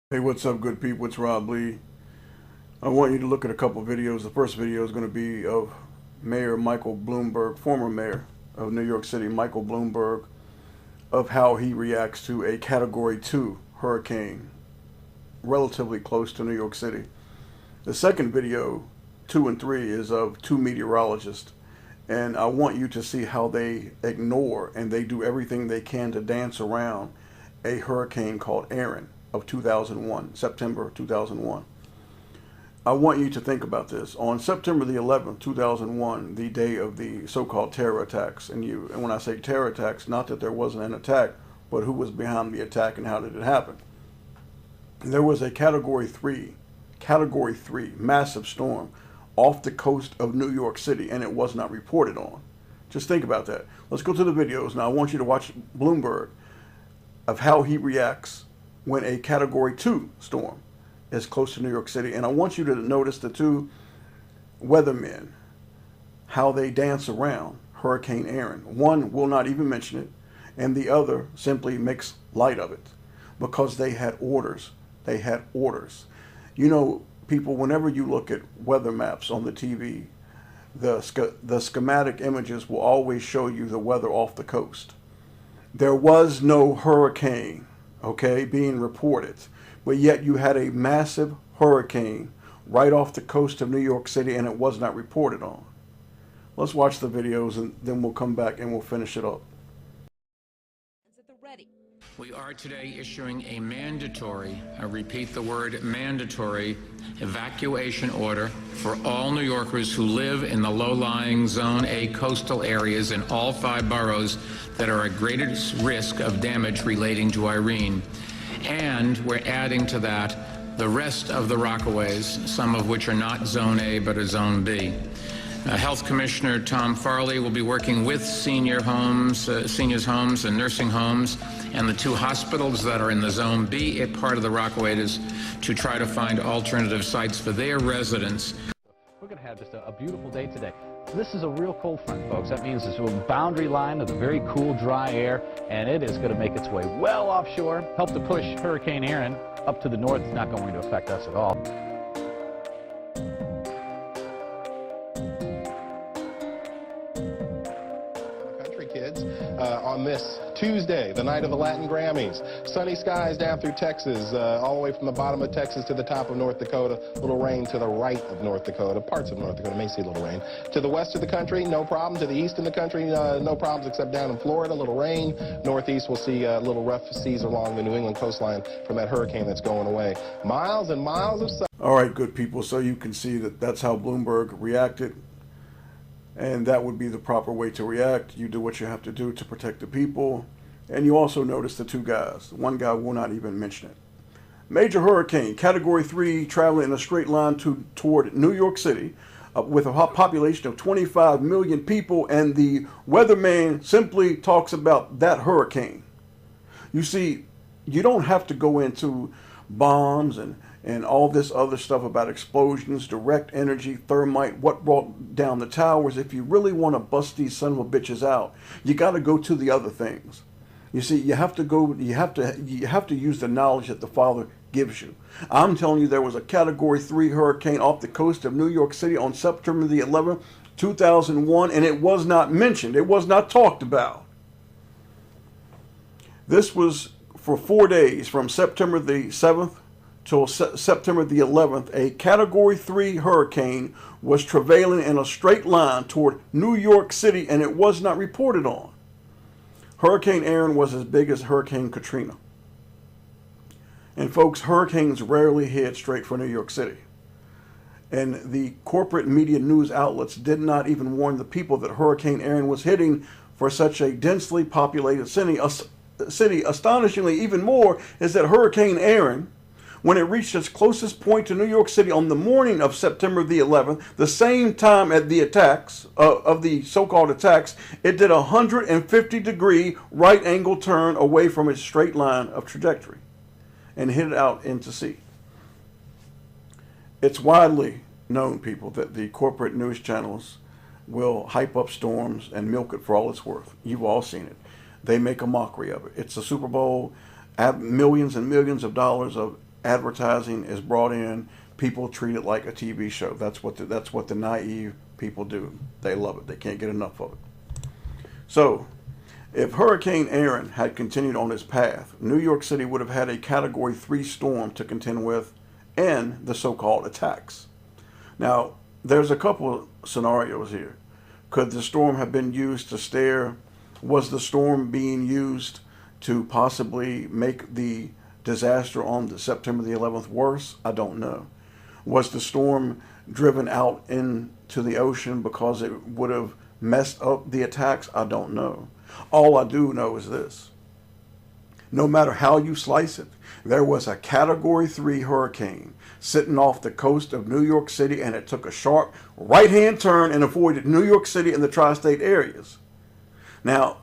Hey, what's up, good people? It's Rob Lee. I want you to look at a couple videos. The first video is going to be of Mayor Michael Bloomberg, former mayor of New York City, Michael Bloomberg, of how he reacts to a Category 2 hurricane relatively close to New York City. The second video, 2 and 3, is of two meteorologists. And I want you to see how they ignore and they do everything they can to dance around a hurricane called Aaron of 2001, September 2001. I want you to think about this. On September the 11th, 2001, the day of the so-called terror attacks, and when I say terror attacks, not that there wasn't an attack, but who was behind the attack and how did it happen? There was a Category 3 massive storm off the coast of New York City, and it was not reported on. Just think about that. Let's go to the videos. Now I want you to watch Bloomberg of how he reacts when a Category 2 storm is close to New York City. And I want you to notice the two weathermen, how they dance around Hurricane Aaron. One will not even mention it, and the other simply makes light of it because they had orders. They had orders. You know, people, whenever you look at weather maps on the TV, the schematic images will always show you the weather off the coast. There was no hurricane, okay, being reported, but yet you had a massive hurricane right off the coast of New York City and it was not reported on. Let's watch the videos and then we'll come back and we'll finish it up. We are today issuing a mandatory, I repeat the word mandatory, evacuation order for all New Yorkers who live in the low-lying Zone A coastal areas in all 5 boroughs that are at greatest risk of damage relating to Irene. And we're adding to that the rest of the Rockaways, some of which are not Zone A but are Zone B. Health Commissioner Tom Farley will be working with seniors' homes and nursing homes and the 2 hospitals that are in the Zone B part of the Rockaways to try to find alternative sites for their residents. We're going to have just a beautiful day today. This is a real cold front, folks. That means it's a boundary line of the very cool, dry air, and it is going to make its way well offshore, help to push Hurricane Aaron up to the north. It's not going to affect us at all. Kids, on this Tuesday, the night of the Latin Grammys. Sunny skies down through Texas, all the way from the bottom of Texas to the top of North Dakota. Little rain to the right of North Dakota. Parts of North Dakota may see a little rain. To the west of the country, no problem. To the east of the country, no problems except down in Florida, little rain. Northeast, we'll see little rough seas along the New England coastline from that hurricane that's going away. Miles and miles of sun. All right, good people. So you can see that that's how Bloomberg reacted. And that would be the proper way to react. You do what you have to do to protect the people. And you also notice the 2 guys. One guy will not even mention it. Major hurricane, Category 3, traveling in a straight line toward New York City with a population of 25 million people. And the weatherman simply talks about that hurricane. You see, you don't have to go into bombs and all this other stuff about explosions, direct energy, thermite, what brought down the towers. If you really want to bust these son of a bitches out, you got to go to the other things. You see, you have to use the knowledge that the Father gives you. I'm telling you, there was a Category 3 hurricane off the coast of New York City on September the 11th, 2001, and it was not mentioned. It was not talked about. This was for 4 days, from September the 7th till September the 11th, a Category 3 hurricane was travailing in a straight line toward New York City, and it was not reported on. Hurricane Aaron was as big as Hurricane Katrina. And folks, hurricanes rarely head straight for New York City. And the corporate media news outlets did not even warn the people that Hurricane Aaron was hitting for such a densely populated city. Astonishingly, even more, is that Hurricane Aaron, when it reached its closest point to New York City on the morning of September the 11th, the same time at the attacks, of the so-called attacks, it did a 150-degree right-angle turn away from its straight line of trajectory and hit it out into sea. It's widely known, people, that the corporate news channels will hype up storms and milk it for all it's worth. You've all seen it. They make a mockery of it. It's a Super Bowl, millions and millions of dollars of advertising is brought in, people treat it like a TV show. That's what the naive people do. They love it. They can't get enough of it. So, if Hurricane Aaron had continued on his path, New York City would have had a Category 3 storm to contend with and the so-called attacks. Now, there's a couple scenarios here. Could the storm have been used to stare? Was the storm being used to possibly make the disaster on the September the 11th worse? I don't know. Was the storm driven out into the ocean because it would have messed up the attacks? I don't know. All I do know is this. No matter how you slice it, there was a Category 3 hurricane sitting off the coast of New York City, and it took a sharp right-hand turn and avoided New York City and the tri-state areas. Now,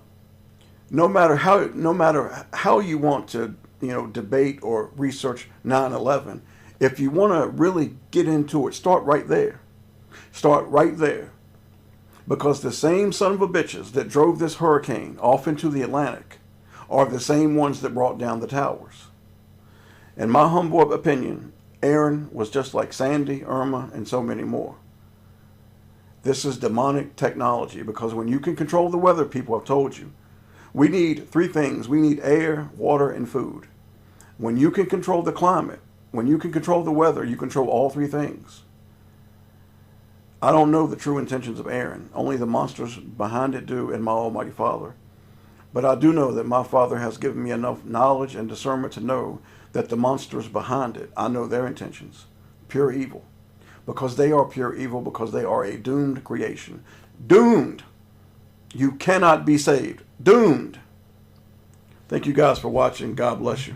no matter how you want to, debate or research 9/11, if you want to really get into it, start right there. Start right there. Because the same son of a bitches that drove this hurricane off into the Atlantic are the same ones that brought down the towers. In my humble opinion, Aaron was just like Sandy, Irma, and so many more. This is demonic technology, because when you can control the weather, people have told you, we need 3 things. We need air, water, and food. When you can control the climate, when you can control the weather, you control all 3 things. I don't know the true intentions of Aaron. Only the monsters behind it do, and my Almighty Father. But I do know that my Father has given me enough knowledge and discernment to know that the monsters behind it, I know their intentions. Pure evil. Because they are pure evil, because they are a doomed creation. Doomed! You cannot be saved. Doomed! Thank you guys for watching. God bless you.